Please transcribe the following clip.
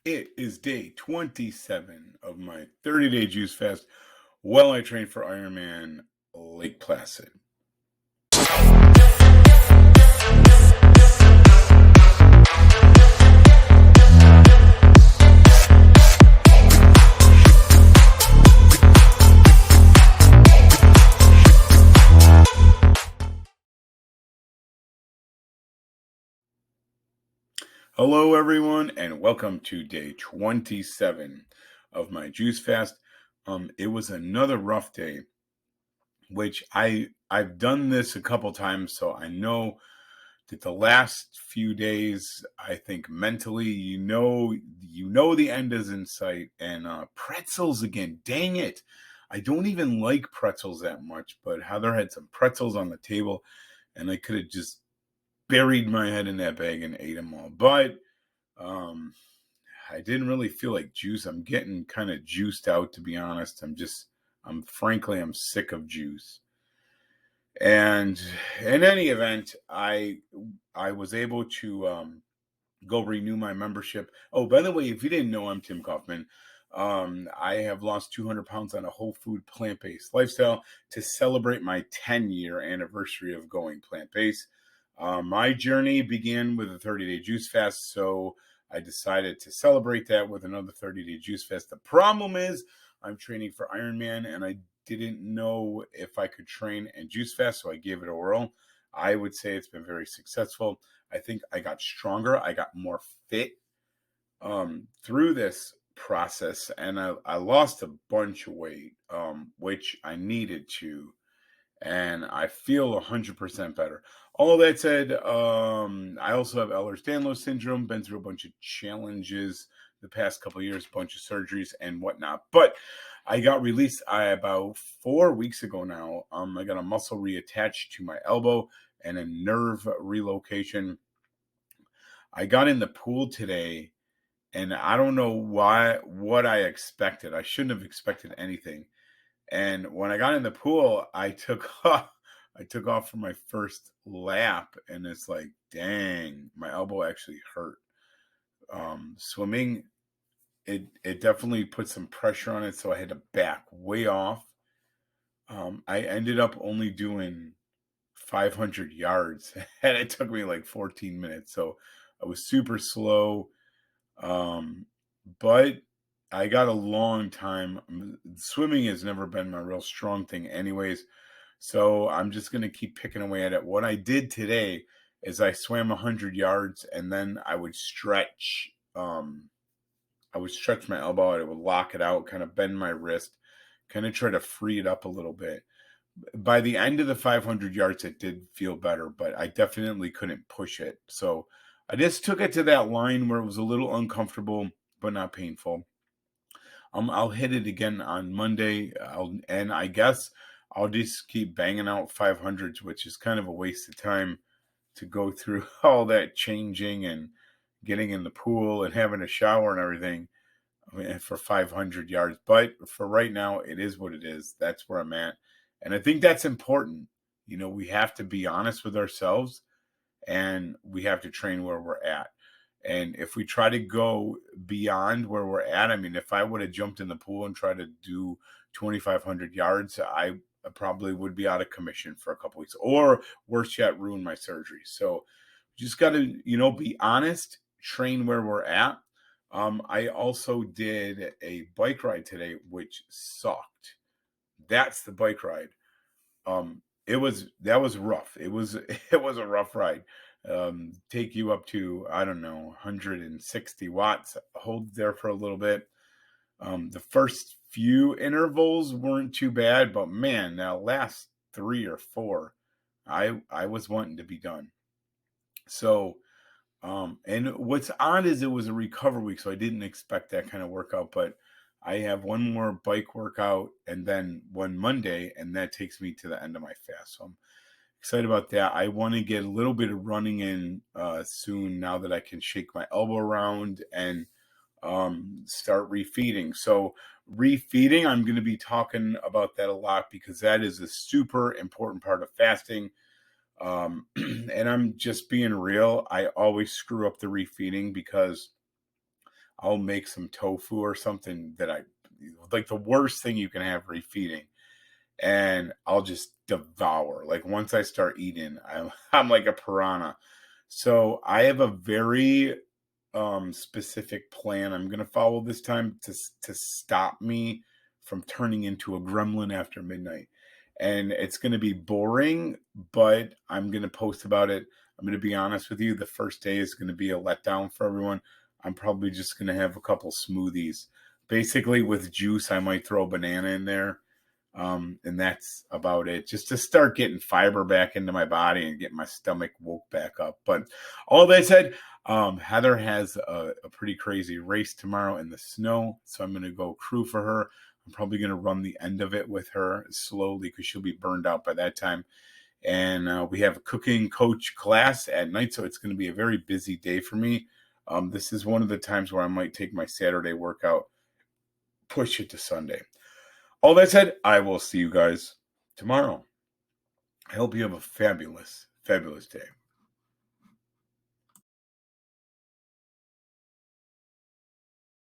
It is day 27 of my 30-day juice fast while I train for Ironman Lake Placid. Hello, everyone, and welcome to day 27 of my juice fast. It was another rough day, which I've done this a couple times, so I know that the last few days, I think mentally, the end is in sight. And pretzels again, dang it! I don't even like pretzels that much, but Heather had some pretzels on the table, and I could have just buried my head in that bag and ate them all. But um, I didn't really feel like juice. I'm getting kind of juiced out, to be honest. I'm sick of juice. And in any event, I was able to go renew my membership. Oh, by the way, if you didn't know, I'm Tim Kaufman. I have lost 200 pounds on a whole food plant-based lifestyle to celebrate my 10-year anniversary of going plant-based. My journey began with a 30-day juice fast, so I decided to celebrate that with another 30-day juice fast. The problem is I'm training for Ironman, and I didn't know if I could train and juice fast, so I gave it a whirl. I would say it's been very successful. I think I got stronger. I got more fit through this process, and I lost a bunch of weight, which I needed to, and I feel 100% better. All that said, I also have Ehlers-Danlos Syndrome, been through a bunch of challenges the past couple of years, bunch of surgeries and whatnot. But I got released about 4 weeks ago now. I got a muscle reattached to my elbow and a nerve relocation. I got in the pool today, and I don't know what I expected. I shouldn't have expected anything. And when I got in the pool, I took off for my first lap, and it's like, dang, my elbow actually hurt. Swimming, it definitely put some pressure on it, so I had to back way off. I ended up only doing 500 yards, and it took me like 14 minutes. So I was super slow. Um, but I got a long time. Swimming has never been my real strong thing, anyways. So I'm just going to keep picking away at it. What I did today is I swam 100 yards, and then I would stretch. I would stretch my elbow. I would lock it out, kind of bend my wrist, kind of try to free it up a little bit. By the end of the 500 yards, it did feel better, but I definitely couldn't push it. So I just took it to that line where it was a little uncomfortable, but not painful. I'll hit it again on Monday, and I guess I'll just keep banging out 500s, which is kind of a waste of time to go through all that changing and getting in the pool and having a shower and everything, I mean, for 500 yards. But for right now, it is what it is. That's where I'm at. And I think that's important. We have to be honest with ourselves, and we have to train where we're at. And if we try to go beyond where we're at, I mean, if I would have jumped in the pool and tried to do 2,500 yards, I probably would be out of commission for a couple weeks, or worse yet, ruin my surgery. So just got to, be honest, train where we're at. I also did a bike ride today, which sucked. That's the bike ride. That was rough. It was it was a rough ride. Take you up to, I don't know, 160 watts. Hold there for a little bit. The first few intervals weren't too bad, but man, now last 3 or 4, I was wanting to be done. So, and what's odd is it was a recovery week, so I didn't expect that kind of workout, but I have one more bike workout and then one Monday, and that takes me to the end of my fast. So I'm excited about that. I want to get a little bit of running in soon, now that I can shake my elbow around and start refeeding. So refeeding, I'm going to be talking about that a lot because that is a super important part of fasting. And I'm just being real. I always screw up the refeeding because I'll make some tofu or something that I like, the worst thing you can have refeeding, and I'll just devour. Like once I start eating, I'm like a piranha. So I have a very specific plan I'm going to follow this time to stop me from turning into a gremlin after midnight. And it's going to be boring, but I'm going to post about it. I'm going to be honest with you, the first day is going to be a letdown for everyone. I'm probably just going to have a couple smoothies. Basically with juice, I might throw a banana in there. And that's about it, just to start getting fiber back into my body and get my stomach woke back up. But all that said, Heather has a pretty crazy race tomorrow in the snow, so I'm going to go crew for her. I'm probably going to run the end of it with her slowly because she'll be burned out by that time. And we have a cooking coach class at night, so it's going to be a very busy day for me. This is one of the times where I might take my Saturday workout, push it to Sunday. All that said, I will see you guys tomorrow. I hope you have a fabulous, fabulous day.